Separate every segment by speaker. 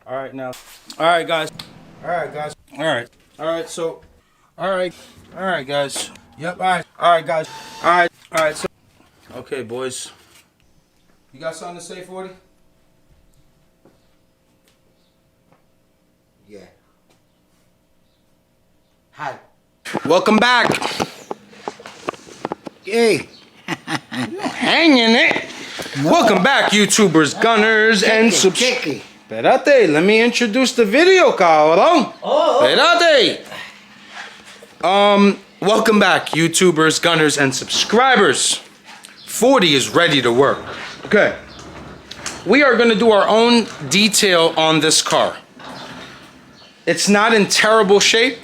Speaker 1: All right, now. All right, guys. All right, guys. All right. All right, so. All right. All right, guys. Yep, all right. All right, guys. All right. All right, so. Okay, boys. You got something to say, 40?
Speaker 2: Yeah. Hi.
Speaker 1: Welcome back.
Speaker 2: Hey.
Speaker 1: Hanging it. No. Welcome back, YouTubers, gunners, and
Speaker 2: Chicky.
Speaker 1: Espérate, let me introduce the video, cabrón. Espérate. Welcome back, YouTubers, gunners, and subscribers. 40 is ready to work. Okay. We are going to do our own detail on this car. It's not in terrible shape.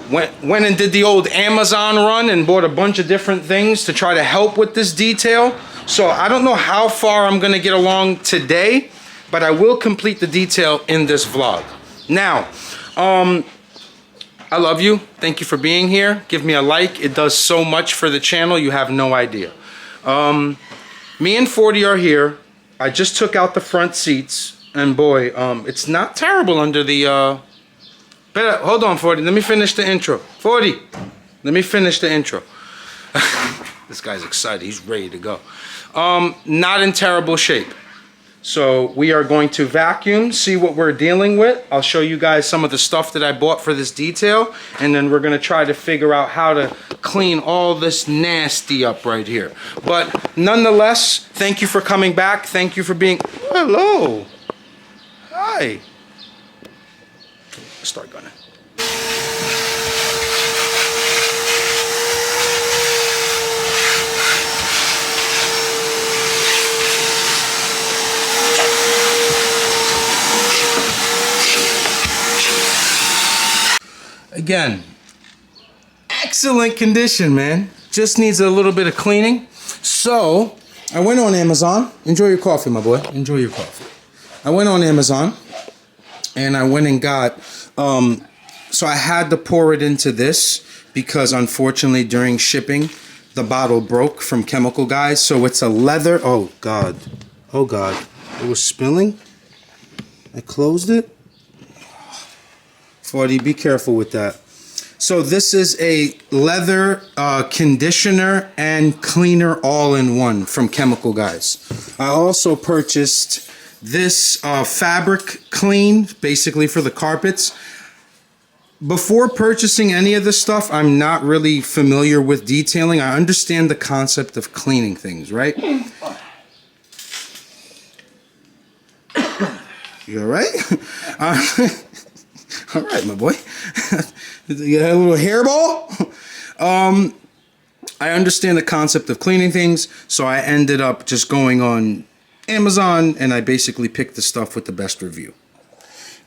Speaker 1: Went and did the old Amazon run and bought a bunch of different things to try to help with this detail. So I don't know how far I'm going to get along today, but I will complete the detail in this vlog. Now, I love you. Thank you for being here. Give me a like. It does so much for the channel. You have no idea. Me and 40 are here. I just took out the front seats, and boy, it's not terrible under the, but hold on, 40. Let me finish the intro. 40. Let me finish the intro. This guy's excited. He's ready to go. Not in terrible shape. So we are going to vacuum, see what we're dealing with. I'll show you guys some of the stuff that I bought for this detail, and then we're going to try to figure out how to clean all this nasty up right here. But nonetheless, thank you for coming back. Thank you for being... Hello. Hi. Start gunning. Again, excellent condition, man. Just needs a little bit of cleaning. So, I went on Amazon. Enjoy your coffee, my boy. Enjoy your coffee. I went on Amazon and I went and got, so I had to pour it into this because unfortunately during shipping, the bottle broke from Chemical Guys. So it's a leather, oh God, it was spilling. I closed it. 40, be careful with that. So this is a leather conditioner and cleaner all in one from Chemical Guys. I also purchased this fabric clean, basically for the carpets. Before purchasing any of this stuff, I'm not really familiar with detailing. I understand the concept of cleaning things, right? You all right? All right, my boy. You had a little hairball? I understand the concept of cleaning things, so I ended up just going on Amazon, and I basically picked the stuff with the best review.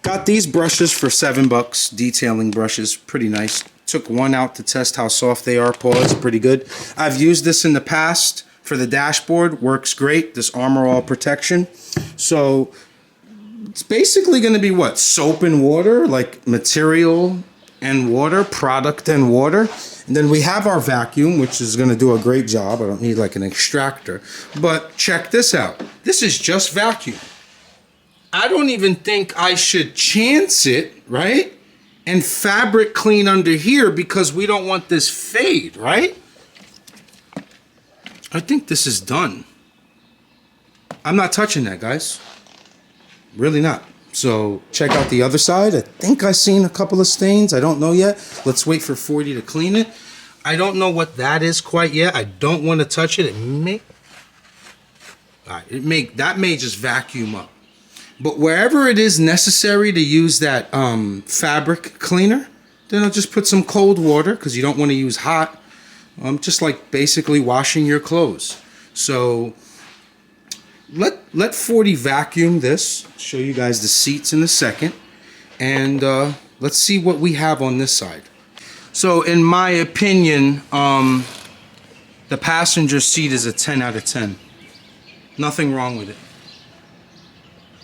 Speaker 1: Got these brushes for $7, detailing brushes, pretty nice. Took one out to test how soft they are, paws, pretty good. I've used this in the past for the dashboard, works great, this Armor All protection. So it's basically going to be what? Soap and water, like material and water, product and water. And then we have our vacuum, which is going to do a great job. I don't need like an extractor. But check this out. This is just vacuum. I don't even think I should chance it, right? And fabric clean under here because we don't want this fade, right? I think this is done. I'm not touching that, guys. Really not. So check out the other side. I think I've seen a couple of stains. I don't know yet. Let's wait for 40 to clean it. I don't know what that is quite yet. I don't want to touch it. It may, all right, that may just vacuum up. But wherever it is necessary to use that fabric cleaner, then I'll just put some cold water because you don't want to use hot. Just like basically washing your clothes. So let 40 vacuum this. I'll show you guys the seats in a second. And let's see what we have on this side. So in my opinion, the passenger seat is a 10 out of 10. Nothing wrong with it.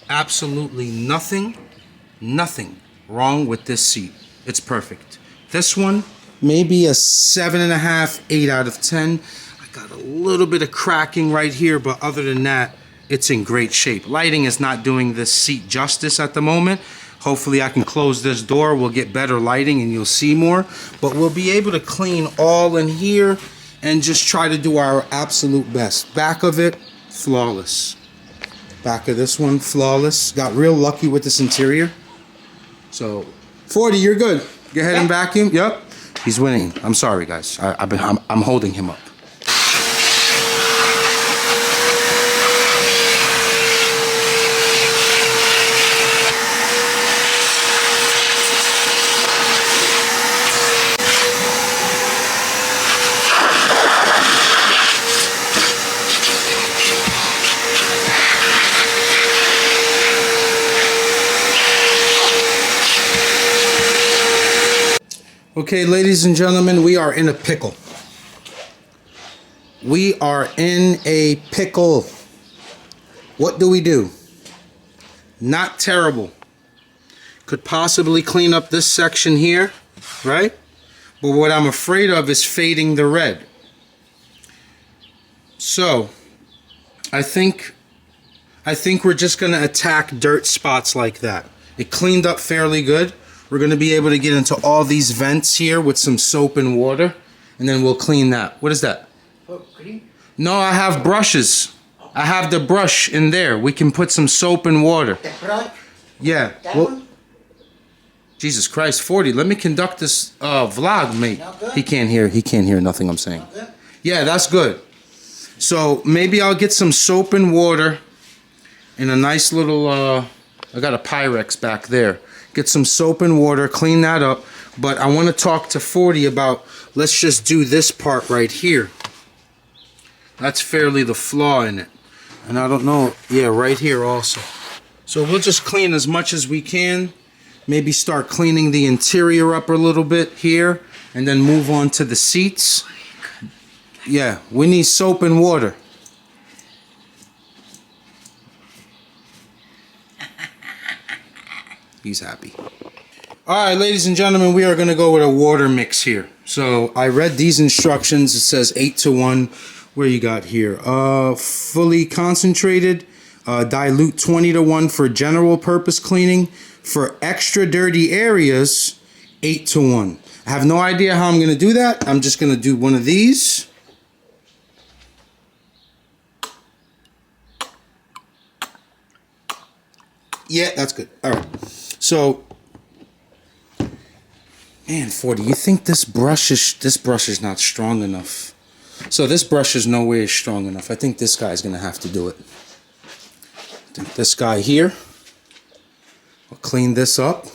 Speaker 1: Absolutely nothing wrong with this seat. It's perfect. This one, maybe a 7.5, 8 out of 10. I got a little bit of cracking right here, but other than that, it's in great shape. Lighting is not doing this seat justice at the moment. Hopefully I can close this door, we'll get better lighting and you'll see more. But we'll be able to clean all in here and just try to do our absolute best. Back of it, flawless. Back of this one, flawless. Got real lucky with this interior. So, 40, you're good. Go ahead and vacuum. Yep. He's winning. I'm sorry, guys. I'm holding him up. Okay, ladies and gentlemen, we are in a pickle. We are in a pickle. What do? Not terrible. Could possibly clean up this section here, right? But what I'm afraid of is fading the red. So, I think we're just going to attack dirt spots like that. It cleaned up fairly good. We're going to be able to get into all these vents here with some soap and water, and then we'll clean that. What is that? No, I have brushes. I have the brush in there. We can put some soap and water.
Speaker 2: That brush?
Speaker 1: Yeah. Well, Jesus Christ, 40. Let me conduct this vlog, mate. He can't hear nothing I'm saying. Yeah, that's good. So maybe I'll get some soap and water in a nice little, I got a Pyrex back there. Get some soap and water, clean that up. But I want to talk to 40 about, let's just do this part right here. That's fairly the flaw in it. And I don't know, yeah, right here also. So we'll just clean as much as we can. Maybe start cleaning the interior up a little bit here. And then move on to the seats. Yeah, we need soap and water. He's happy. Alright, ladies and gentlemen, we are going to go with a water mix here. So I read these instructions. It says 8:1. Where you got here? Fully concentrated. Dilute 20:1 for general purpose cleaning. For extra dirty areas, 8:1. I have no idea how I'm going to do that. I'm just going to do one of these. Yeah, that's good. Alright. So, man, 40, you think this brush is not strong enough? So this brush is no way strong enough. I think this guy's gonna have to do it. I think this guy here. We'll clean this up.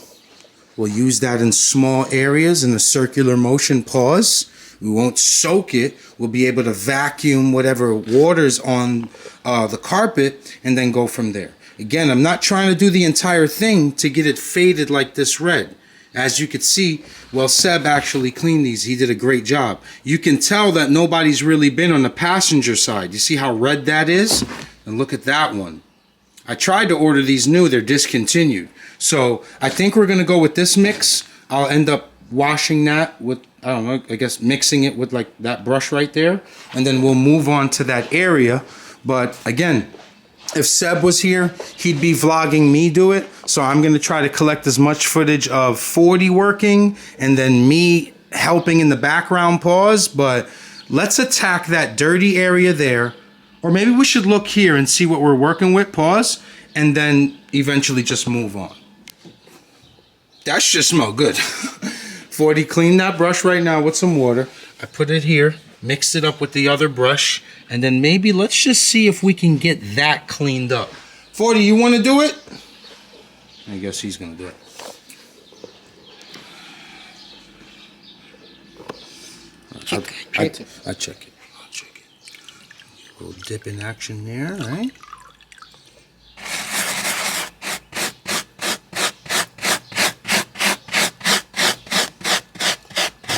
Speaker 1: We'll use that in small areas in a circular motion pause. We won't soak it. We'll be able to vacuum whatever water's on the carpet and then go from there. Again, I'm not trying to do the entire thing to get it faded like this red. As you could see, well, Seb actually cleaned these. He did a great job. You can tell that nobody's really been on the passenger side. You see how red that is? And look at that one. I tried to order these new. They're discontinued. So I think we're going to go with this mix. I'll end up washing that with, I don't know, I guess mixing it with like that brush right there. And then we'll move on to that area. But again, if Seb was here, he'd be vlogging me do it. So I'm going to try to collect as much footage of 40 working and then me helping in the background pause. But let's attack that dirty area there. Or maybe we should look here and see what we're working with, pause, and then eventually just move on. That should smell good. 40, clean that brush right now with some water. I put it here. Mix it up with the other brush, and then maybe let's just see if we can get that cleaned up. 40, you want to do it? I guess he's going to do it. I check it. I'll check it. A little dip in action there, right?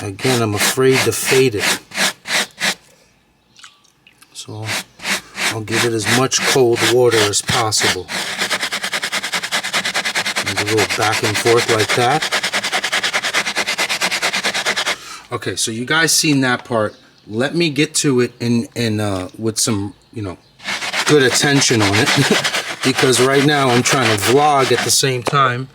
Speaker 1: Again, I'm afraid to fade it. So I'll give it as much cold water as possible. And a little back and forth like that. Okay, so you guys seen that part. Let me get to it in with some, you know, good attention on it because right now I'm trying to vlog at the same time.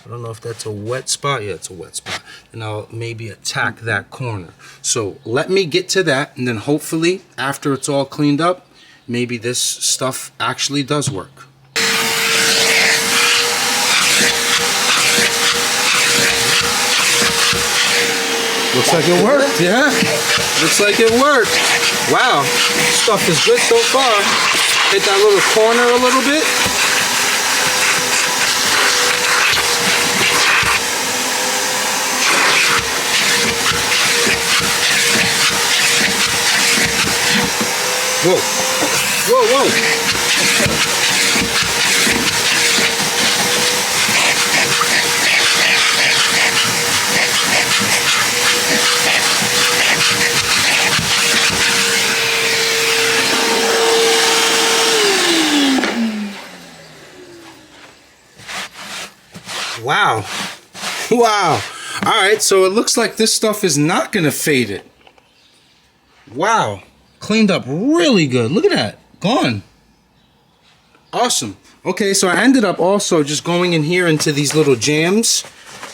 Speaker 1: I don't know if that's a wet spot. Yeah, it's a wet spot. And I'll maybe attack that corner. So let me get to that, and then hopefully after it's all cleaned up, maybe this stuff actually does work. Looks like it worked, yeah. Looks like it worked. Wow, stuff is good so far. Hit that little corner a little bit. Whoa, whoa, whoa. Wow. Wow. All right, so it looks like this stuff is not going to fade it. Wow. Cleaned up really good. Look at that. Gone. Awesome. Okay, so I ended up also just going in here into these little jams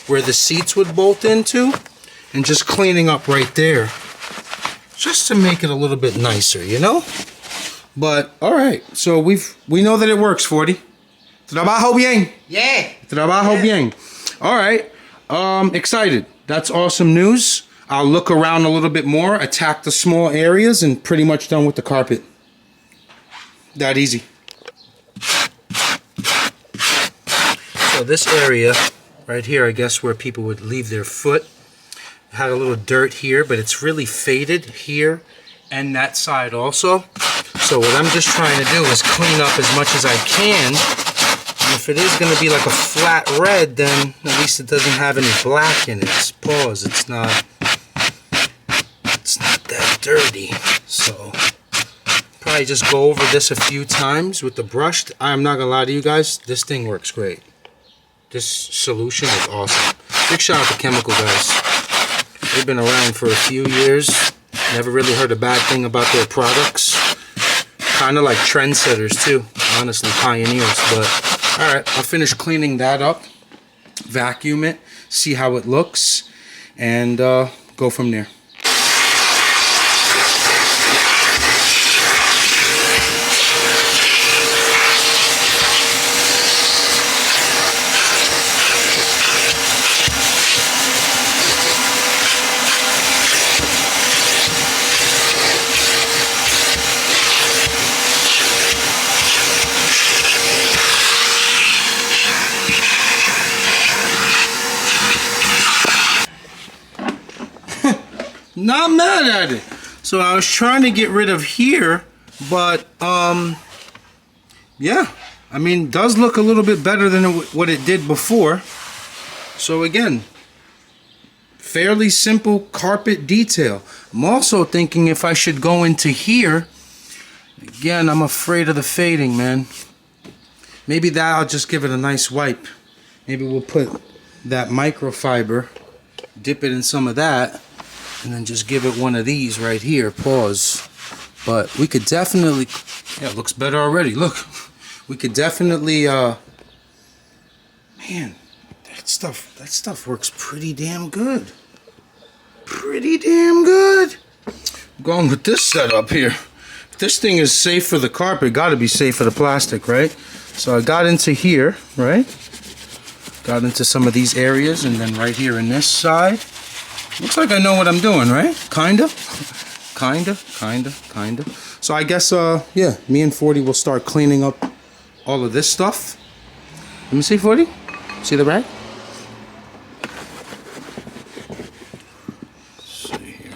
Speaker 1: where the seats would bolt into and just cleaning up right there just to make it a little bit nicer, you know? But, all right. So we know that it works, 40. Trabajo bien.
Speaker 2: Yeah.
Speaker 1: Trabajo bien. All right. Excited. That's awesome news. I'll look around a little bit more, attack the small areas, and pretty much done with the carpet. That easy. So this area right here, I guess where people would leave their foot, had a little dirt here, but it's really faded here and that side also. So what I'm just trying to do is clean up as much as I can. And if it is going to be like a flat red, then at least it doesn't have any black in it. Pause. It's not that dirty. So probably just go over this a few times with the brush. I'm not gonna lie to you guys, this thing works great. This solution is awesome. Big shout out to Chemical guys. They've been around for a few years. Never really heard a bad thing about their products. Kind of like trendsetters too, honestly, pioneers. But all right, I'll finish cleaning that up, vacuum it, see how it looks, and go from there. Not mad at it. So I was trying to get rid of here, but yeah, I mean, does look a little bit better than what it did before. So again, fairly simple carpet detail. I'm also thinking if I should go into here. Again, I'm afraid of the fading, man. Maybe that I'll just give it a nice wipe. Maybe we'll put that microfiber, dip it in some of that, and then just give it one of these right here. Pause. But we could definitely, yeah, it looks better already. Look, we could definitely, man, that stuff works pretty damn good. Pretty damn good. I'm going with this setup here. If this thing is safe for the carpet, got to be safe for the plastic, right? So I got into here, right? Got into some of these areas, and then right here in this side. Looks like I know what I'm doing, right? Kinda. So I guess, yeah, me and 40 will start cleaning up all of this stuff. Let me see, 40. See the rag? Let's see here.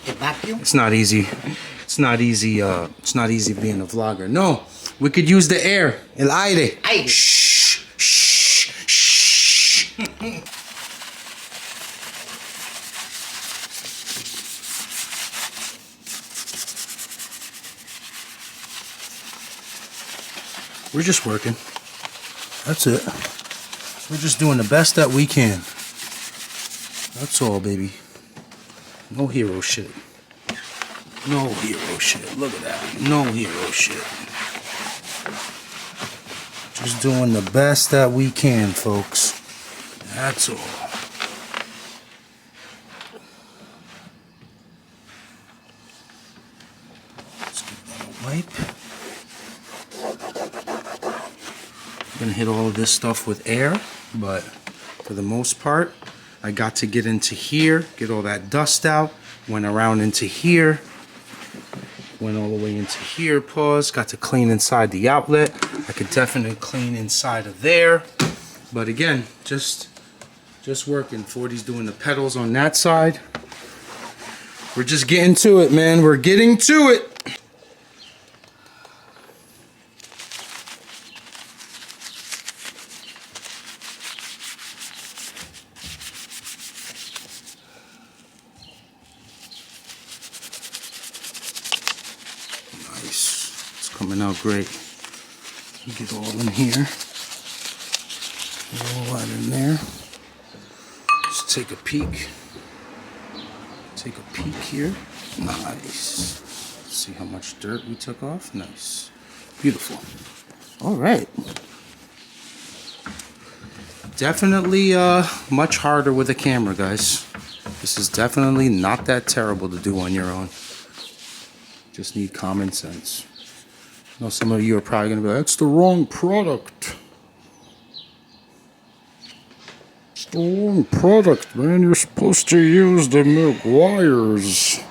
Speaker 2: The vacuum?
Speaker 1: It's not easy. It's not easy being a vlogger. No, we could use the air. El aire.
Speaker 2: Aire.
Speaker 1: Shh. We're just working. That's it. We're just doing the best that we can. That's all, baby. No hero shit. No hero shit. Look at that. No hero shit. Just doing the best that we can, folks. That's all. Let's give that a wipe. I'm gonna hit all of this stuff with air, but for the most part, I got to get into here, get all that dust out, went around into here, went all the way into here, pause, got to clean inside the outlet. I could definitely clean inside of there, but again, just working. 40's doing the pedals on that side. We're just getting to it, man. We're getting to it. Nice. It's coming out great. Get all in here. All that in there. Just take a peek. Take a peek here. Nice. See how much dirt we took off? Nice. Beautiful. All right. Definitely much harder with a camera, guys. This is definitely not that terrible to do on your own. Just need common sense. I know some of you are probably going to be like, that's the wrong product. It's the wrong product, man. You're supposed to use the McGuire's.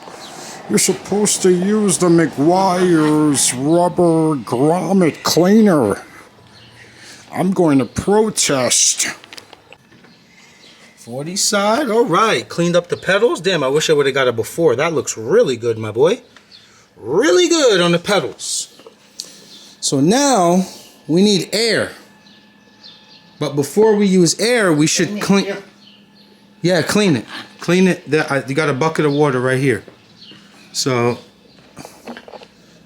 Speaker 1: You're supposed to use the McGuire's rubber grommet cleaner. I'm going to protest. 40 side, all right. Cleaned up the pedals. Damn, I wish I would have got it before. That looks really good, my boy. Really good on the pedals. So now we need air. But before we use air, we should clean. Yeah, clean it. Clean it. You got a bucket of water right here. So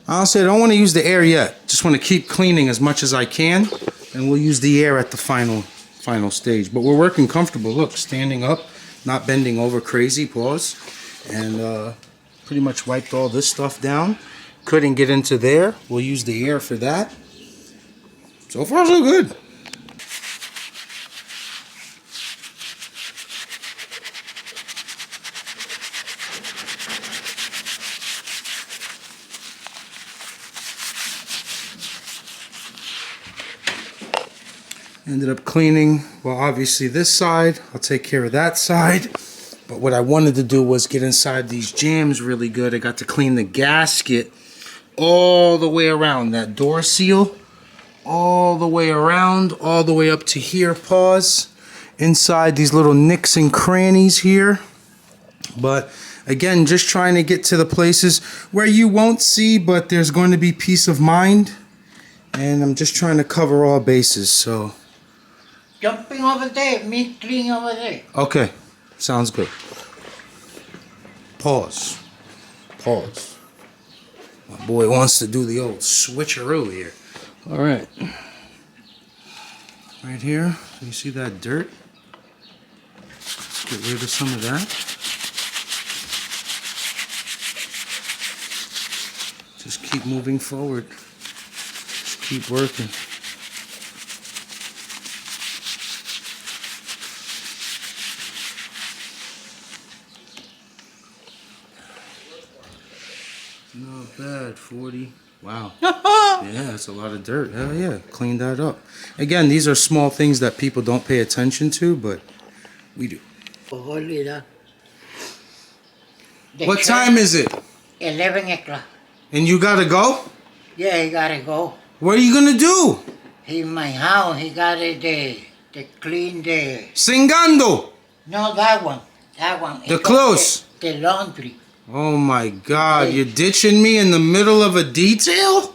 Speaker 1: honestly, I don't want to use the air yet. Just want to keep cleaning as much as I can, and we'll use the air at the final stage. But we're working comfortable. Look, standing up, not bending over crazy. Pause. And pretty much wiped all this stuff down. Couldn't get into there. We'll use the air for that. So far, so good. Ended up cleaning, well, obviously this side. I'll take care of that side. But what I wanted to do was get inside these jams really good. I got to clean the gasket all the way around. That door seal, all the way around, all the way up to here, pause. Inside these little nicks and crannies here. But again, just trying to get to the places where you won't see, but there's going to be peace of mind. And I'm just trying to cover all bases, so.
Speaker 2: Jumping over there, me cleaning over there.
Speaker 1: Okay, sounds good. Pause. Pause. My boy wants to do the old switcheroo here. All right. Right here, you see that dirt? Let's get rid of some of that. Just keep moving forward. Just keep working. Not bad, 40. Wow. Yeah, that's a lot of dirt. Hell yeah, clean that up. Again, these are small things that people don't pay attention to, but we do. What time is it?
Speaker 2: 11 o'clock.
Speaker 1: And you gotta go?
Speaker 2: Yeah, he gotta go.
Speaker 1: What are you gonna do?
Speaker 2: In my house, he got it to clean the...
Speaker 1: Singando!
Speaker 2: No, that one. That one.
Speaker 1: The clothes.
Speaker 2: The laundry.
Speaker 1: Oh my God, you're ditching me in the middle of a detail?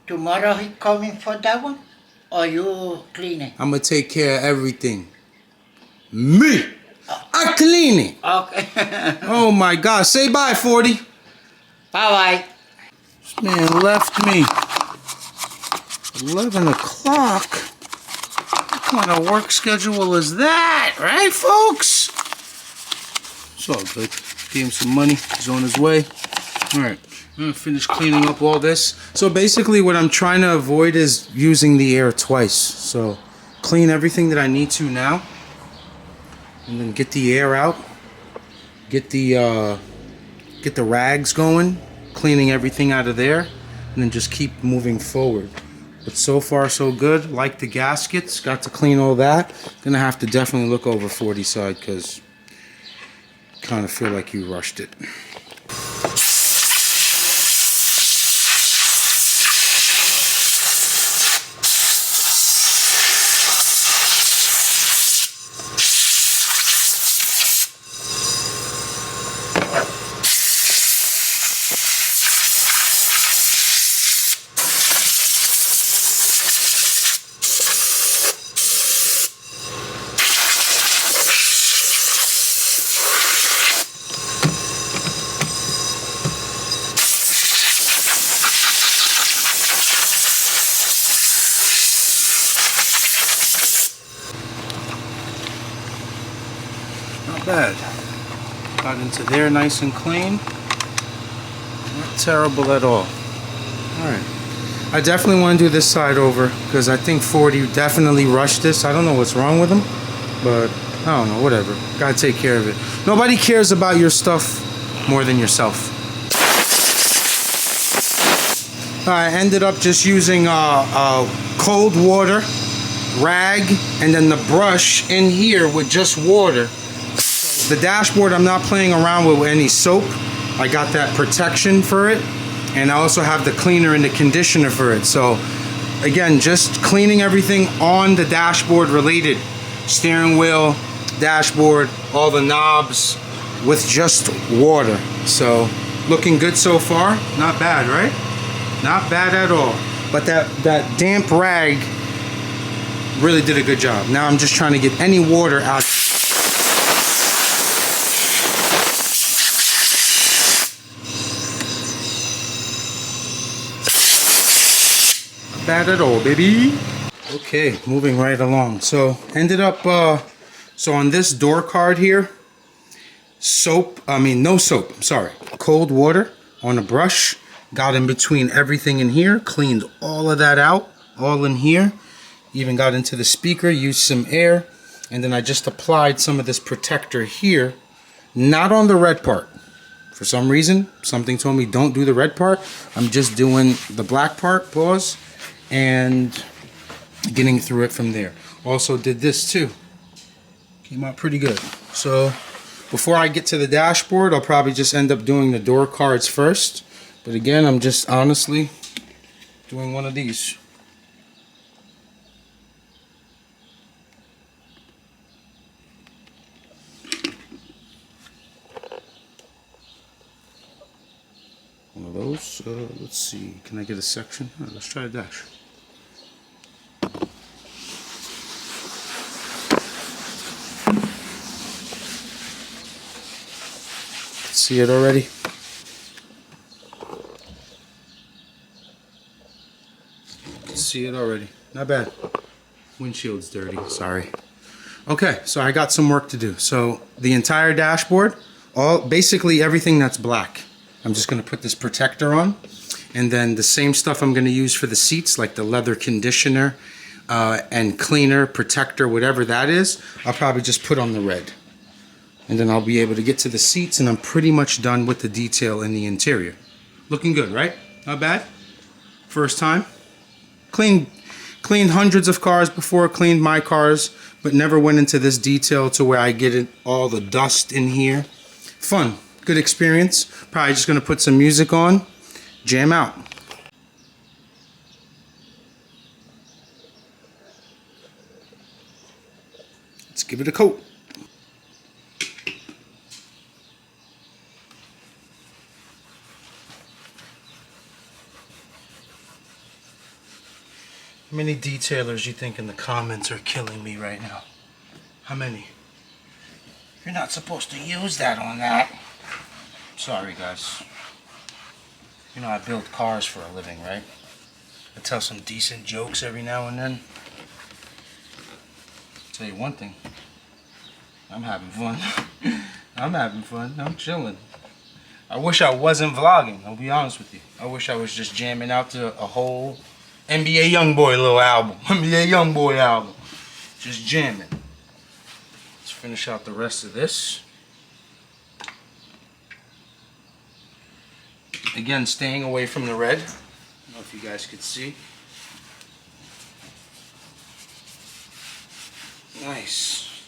Speaker 2: Tomorrow he coming for that one? Or you clean it?
Speaker 1: I'm gonna take care of everything. Me! I clean it!
Speaker 2: Okay.
Speaker 1: Oh my God, say bye, 40.
Speaker 2: Bye-bye.
Speaker 1: This man left me 11 o'clock. What kind of work schedule is that, right, folks? It's all good. Gave him some money. He's on his way. Alright, I'm gonna finish cleaning up all this. So basically what I'm trying to avoid is using the air twice. So clean everything that I need to now. And then get the air out. Get the rags going. Cleaning everything out of there. And then just keep moving forward. But so far so good. Like the gaskets. Got to clean all that. Gonna have to definitely look over 40 side because kind of feel like you rushed it. Not bad. Got into there nice and clean. Not terrible at all. Alright. I definitely want to do this side over because I think 40 definitely rushed this. I don't know what's wrong with him, but I don't know, whatever. Gotta take care of it. Nobody cares about your stuff more than yourself. I ended up just using cold water, rag, and then the brush in here with just water. The dashboard, I'm not playing around with any soap. I got that protection for it, and I also have the cleaner and the conditioner for it. So again, just cleaning everything on the dashboard related. Steering wheel, dashboard, all the knobs with just water. So looking good so far. Not bad, right? Not bad at all. But that damp rag really did a good job. Now I'm just trying to get any water out. Bad at all, baby. Okay, moving right along. So ended up so on this door card here, no soap, I'm sorry, cold water on a brush, got in between everything in here, cleaned all of that out, all in here, even got into the speaker, used some air, and then I just applied some of this protector here, not on the red part. For some reason, something told me don't do the red part. I'm just doing the black part, pause, and getting through it from there. Also did this too. Came out pretty good. So before I get to the dashboard, I'll probably just end up doing the door cards first. But again, I'm just honestly doing one of these. One of those. Let's see. Can I get a section? Let's try a dash. See it already? See it already. Not bad. Windshield's dirty. Sorry. Okay, so I got some work to do. So the entire dashboard, basically everything that's black. I'm just going to put this protector on, and then the same stuff I'm going to use for the seats, like the leather conditioner and cleaner, protector, whatever that is, I'll probably just put on the red. And then I'll be able to get to the seats, and I'm pretty much done with the detail in the interior. Looking good, right? Not bad. First time. Cleaned hundreds of cars before, cleaned my cars, but never went into this detail to where I get all the dust in here. Fun. Good experience. Probably just going to put some music on, jam out. Let's give it a coat. How many detailers you think in the comments are killing me right now? How many? You're not supposed to use that on that. Sorry, guys. You know I build cars for a living, right? I tell some decent jokes every now and then. I'll tell you one thing. I'm having fun. I'm having fun. I'm chilling. I wish I wasn't vlogging. I'll be honest with you. I wish I was just jamming out to a whole NBA Youngboy little album. NBA Youngboy album. Just jamming. Let's finish out the rest of this. Again, staying away from the red. I don't know if you guys could see. Nice.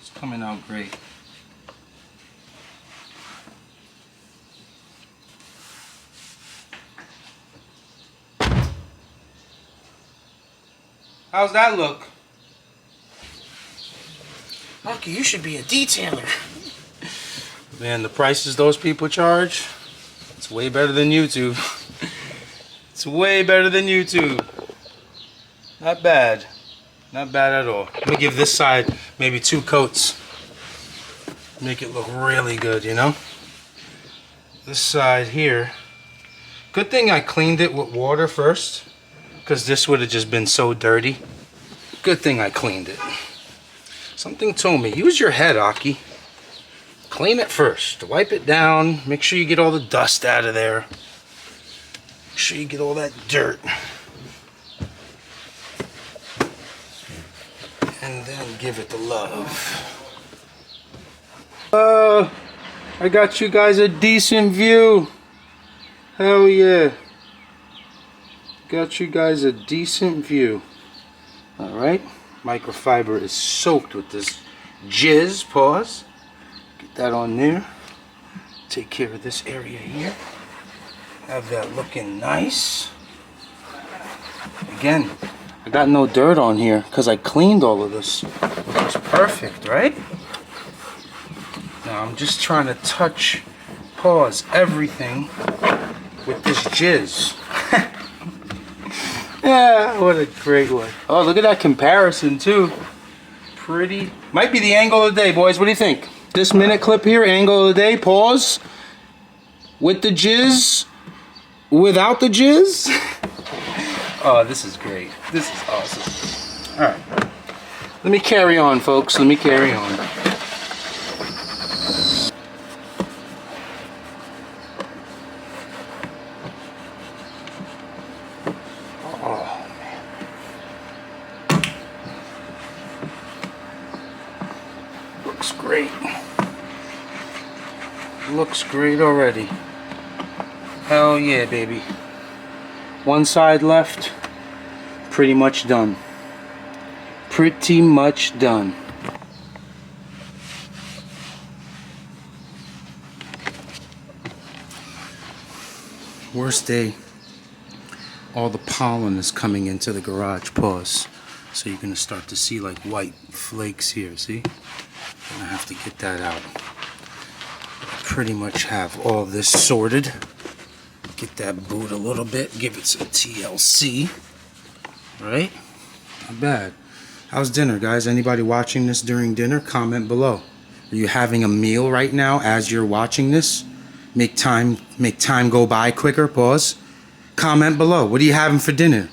Speaker 1: It's coming out great. How's that look? Lucky, you should be a detailer. Man, the prices those people charge, it's way better than YouTube. It's way better than YouTube. Not bad. Not bad at all. Let me give this side maybe 2 coats. Make it look really good, you know? This side here. Good thing I cleaned it with water first, because this would have just been so dirty. Good thing I cleaned it. Something told me, use your head, Aki. Clean it first. Wipe it down. Make sure you get all the dust out of there. Make sure you get all that dirt. And then give it the love. I got you guys a decent view. Hell yeah. Got you guys a decent view. Alright. Microfiber is soaked with this jizz. Pause. Get that on there. Take care of this area here. Have that looking nice. Again, I got no dirt on here because I cleaned all of this. It's perfect, right? Now I'm just trying to touch, pause, everything with this jizz. Yeah, what a great one. Oh, look at that comparison too. Pretty. Might be the angle of the day, boys. What do you think? This minute clip here, angle of the day, pause. With the jizz. Without the jizz. Oh, this is great. This is awesome. Alright. Let me carry on, folks. Let me carry on. Looks great. Looks great already. Hell yeah, baby. One side left. Pretty much done. Pretty much done. Worst day. All the pollen is coming into the garage. Pause. So you're going to start to see like white flakes here. See? I'm going to have to get that out. Pretty much have all this sorted. Get that boot a little bit. Give it some TLC. Right? Not bad. How's dinner, guys? Anybody watching this during dinner? Comment below. Are you having a meal right now as you're watching this? Make time go by quicker. Pause. Comment below. What are you having for dinner?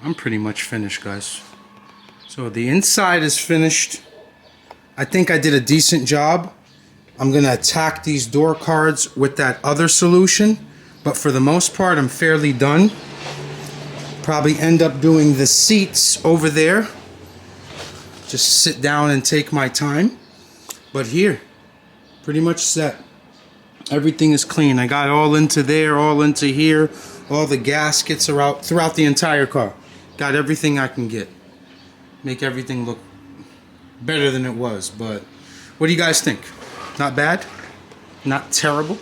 Speaker 1: I'm pretty much finished, guys. So the inside is finished. I think I did a decent job. I'm going to attack these door cards with that other solution. But for the most part, I'm fairly done. Probably end up doing the seats over there. Just sit down and take my time. But here, pretty much set. Everything is clean. I got all into there, all into here. All the gaskets are out throughout the entire car. Got everything I can get. Make everything look better than it was. But what do you guys think? Not bad? Not terrible?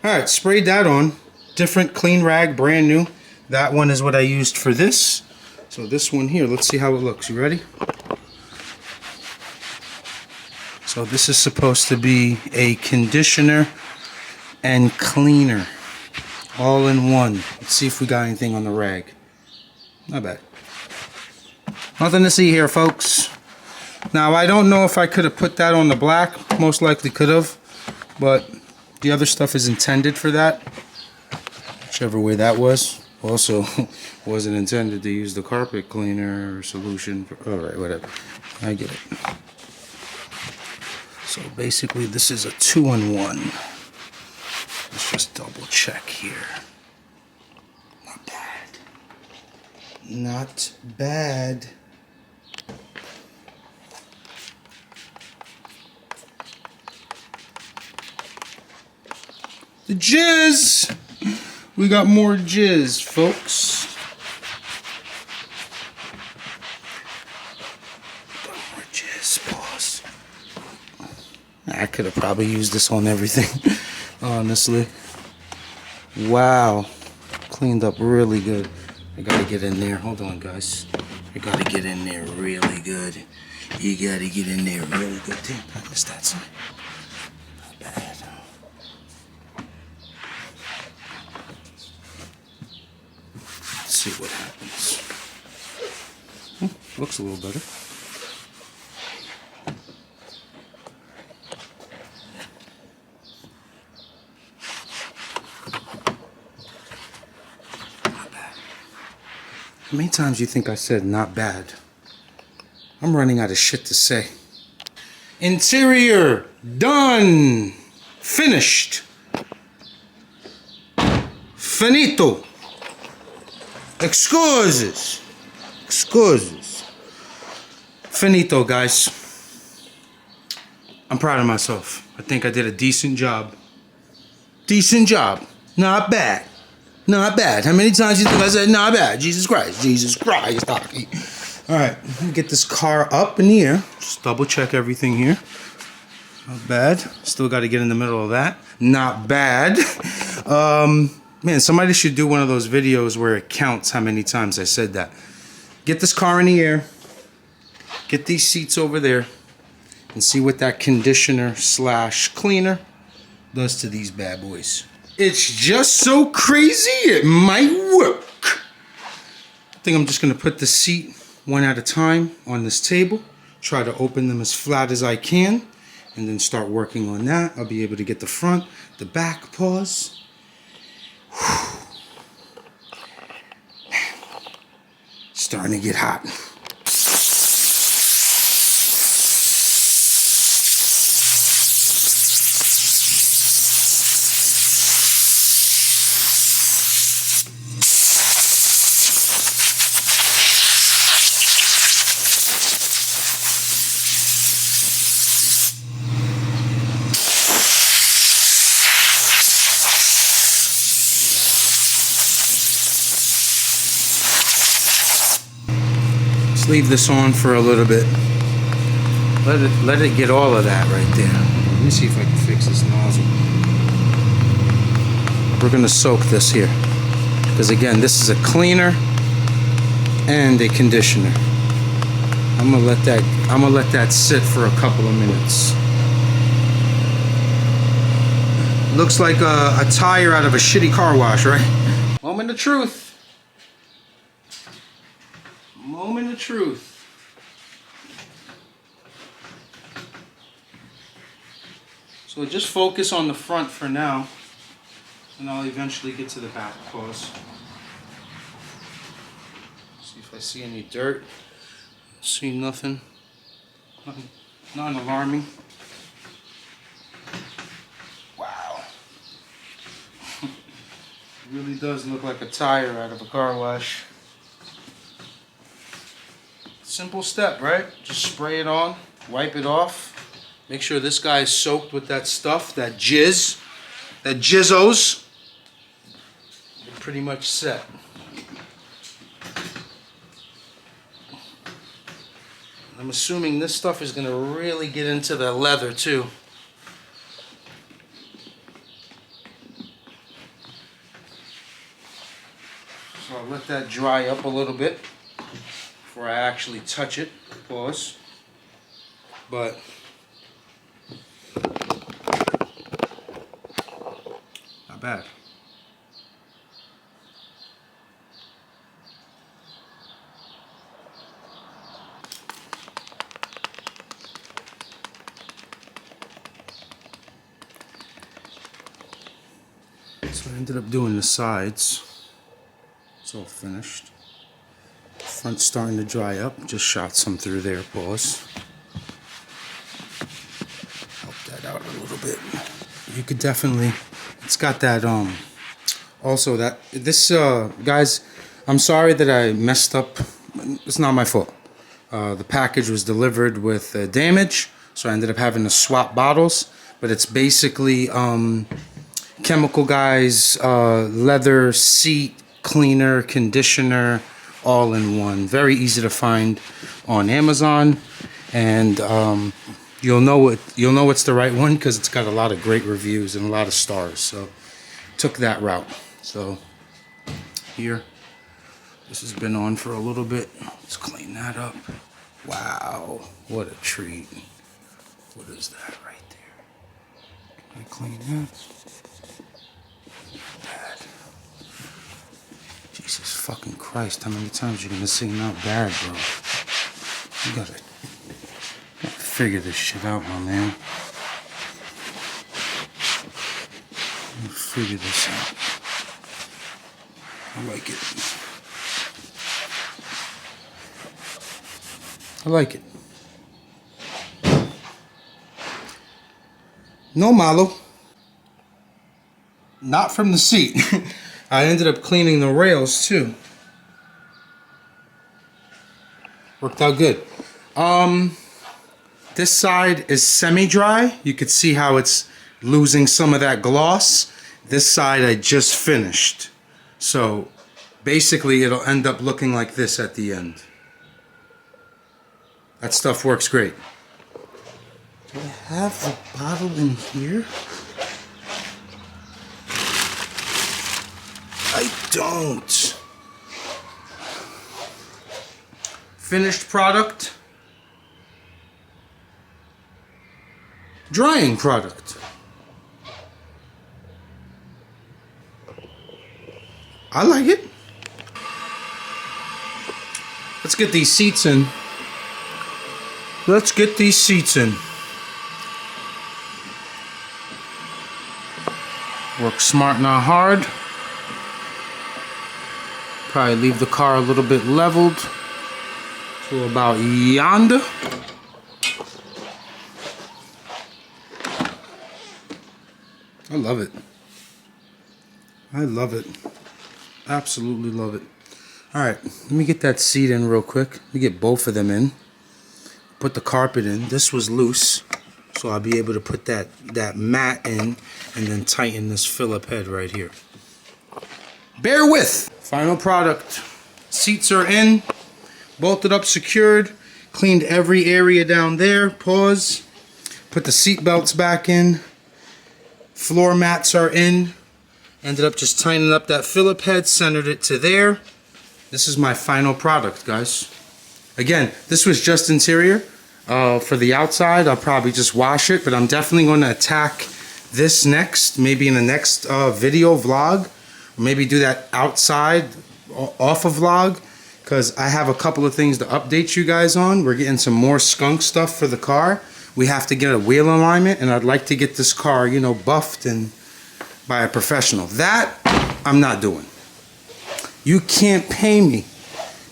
Speaker 1: Alright, sprayed that on. Different clean rag, brand new. That one is what I used for this. So this one here, let's see how it looks. You ready? So this is supposed to be a conditioner and cleaner. All in one. Let's see if we got anything on the rag. Not bad. Nothing to see here, folks. Now, I don't know if I could have put that on the black. Most likely could have. But the other stuff is intended for that. Whichever way that was. Also, wasn't intended to use the carpet cleaner solution. Alright, whatever. I get it. So basically this is a 2-in-1. Let's just double check here. Not bad. Not bad. The jizz! We got more jizz, folks. Got more jizz, boss. I could have probably used this on everything, honestly. Wow. Cleaned up really good. I gotta get in there. Hold on, guys. I gotta get in there really good. You gotta get in there really good. Damn, I missed that side. Not bad. Let's see what happens. Looks a little better. Not bad. How many times do you think I said not bad? I'm running out of shit to say. Interior done. Finished. Finito. Excuses. Excuses. Finito, guys. I'm proud of myself. I think I did a decent job. Decent job. Not bad. Not bad. How many times do you think I said not bad? Jesus Christ. Jesus Christ. Alright, let me get this car up in the air. Just double check everything here. Not bad. Still got to get in the middle of that. Not bad. Man, somebody should do one of those videos where it counts how many times I said that. Get this car in the air. Get these seats over there. And see what that conditioner / cleaner does to these bad boys. It's just so crazy it might work. I think I'm just going to put the seat one at a time on this table. Try to open them as flat as I can. And then start working on that. I'll be able to get the front, the back, pause. Starting to get hot. Leave this on for a little bit. Let it get all of that right there. Let me see if I can fix this nozzle. We're gonna soak this here. Because again, this is a cleaner and a conditioner. I'm gonna let that sit for a couple of minutes. Looks like a tire out of a shitty car wash, right? Moment of truth. Moment of truth. So just focus on the front for now, and I'll eventually get to the back. Pause. See if I see any dirt. See nothing. Nothing alarming. Wow. It really does look like a tire out of a car wash. Simple step, right? Just spray it on, wipe it off. Make sure this guy is soaked with that stuff, that jizz, that jizzos. You're pretty much set. I'm assuming this stuff is going to really get into the leather too. So I'll let that dry up a little bit before I actually touch it. Pause. But not bad. So I ended up doing the sides. all finished. Front's starting to dry up. Just shot some through there. Pause. Help that out a little bit. You could definitely. It's got that also that this guys. I'm sorry that I messed up. It's not my fault. The package was delivered with damage, so I ended up having to swap bottles. But it's basically Chemical Guys leather seat cleaner, conditioner, all in one. Very easy to find on Amazon, and you'll know it's the right one because it's got a lot of great reviews and a lot of stars. So took that route. So here, this has been on for a little bit. Let's clean that up. Wow, what a treat. What is that right there? Can I clean that? Bad. Jesus fucking Christ, how many times you gonna say not bad, bro? You gotta figure this shit out, my man. You figure this out. I like it. I like it. No malo. Not from the seat. I ended up cleaning the rails too. Worked out good. This side is semi-dry. You could see how it's losing some of that gloss. This side I just finished. So basically it'll end up looking like this at the end. That stuff works great. Do I have the bottle in here? I don't. Finished product. Drying product. I like it. Let's get these seats in. Let's get these seats in. Work smart, not hard. Probably leave the car a little bit leveled to about yonder. I love it. I love it. Absolutely love it. Alright, let me get that seat in real quick. Let me get both of them in. Put the carpet in. This was loose, so I'll be able to put that mat in and then tighten this Phillip head right here. Bear with. Final product. Seats are in, bolted up, secured. Cleaned every area down there. Pause. Put the seat belts back in. Floor mats are in. Ended up just tightening up that Phillip head, centered it to there. This is my final product, guys. Again, this was just interior. For the outside, I'll probably just wash it, but I'm definitely going to attack this next, maybe in the next video vlog. Or maybe do that outside, off a vlog, because I have a couple of things to update you guys on. We're getting some more skunk stuff for the car. We have to get a wheel alignment, and I'd like to get this car, you know, buffed and by a professional. That I'm not doing. You can't pay me.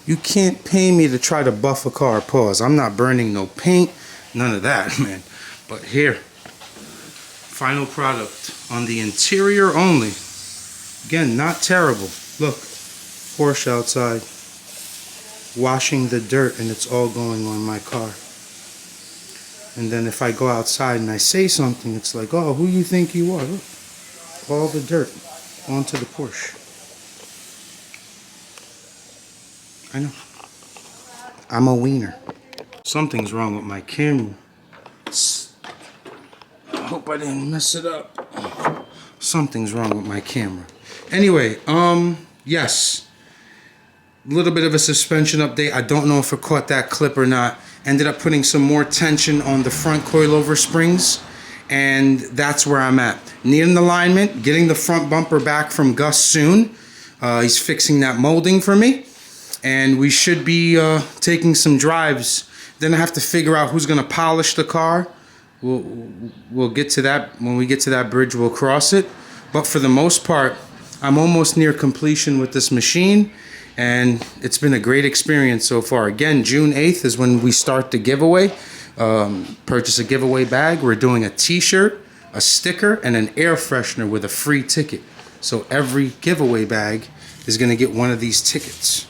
Speaker 1: You can't pay me to try to buff a car. Pause. I'm not burning no paint. None of that, man. But here, final product on the interior only. Again, not terrible. Look, Porsche outside, washing the dirt, and it's all going on my car. And then if I go outside and I say something, it's like, oh, who you think you are? Look, all the dirt onto the Porsche. I know. I'm a wiener. Something's wrong with my camera. I hope I didn't mess it up. Something's wrong with my camera. Anyway, yes. A little bit of a suspension update. I don't know if it caught that clip or not. Ended up putting some more tension on the front coilover springs, and that's where I'm at. Need an alignment, getting the front bumper back from Gus soon. He's fixing that molding for me, and we should be taking some drives. Then I have to figure out who's gonna polish the car. We'll get to that. When we get to that bridge, we'll cross it. But for the most part, I'm almost near completion with this machine, and it's been a great experience so far. Again, June 8th is when we start the giveaway. Purchase a giveaway bag. We're doing a t-shirt, a sticker, and an air freshener with a free ticket. So every giveaway bag is going to get one of these tickets.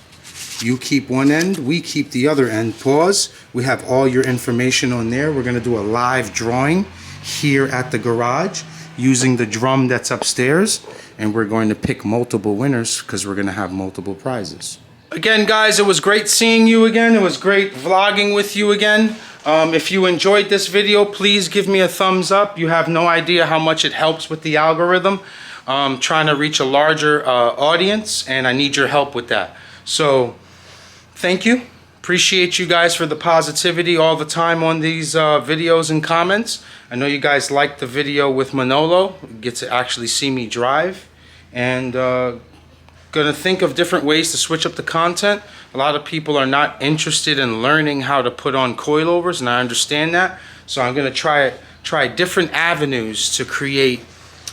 Speaker 1: You keep one end, we keep the other end. Pause. We have all your information on there. We're going to do a live drawing here at the garage using the drum that's upstairs, and we're going to pick multiple winners because we're going to have multiple prizes. Again, guys, it was great seeing you again. It was great vlogging with you again. If you enjoyed this video, please give me a thumbs up. You have no idea how much it helps with the algorithm. Trying to reach a larger audience, and I need your help with that. So thank you. Appreciate you guys for the positivity all the time on these videos and comments. I know you guys liked the video with Manolo. You get to actually see me drive, and gonna think of different ways to switch up the content. A lot of people are not interested in learning how to put on coilovers, and I understand that. So I'm gonna try different avenues to create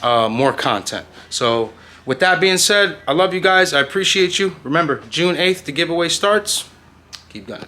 Speaker 1: more content. So with that being said, I love you guys. I appreciate you. Remember, June 8th, the giveaway starts. Keep gunning.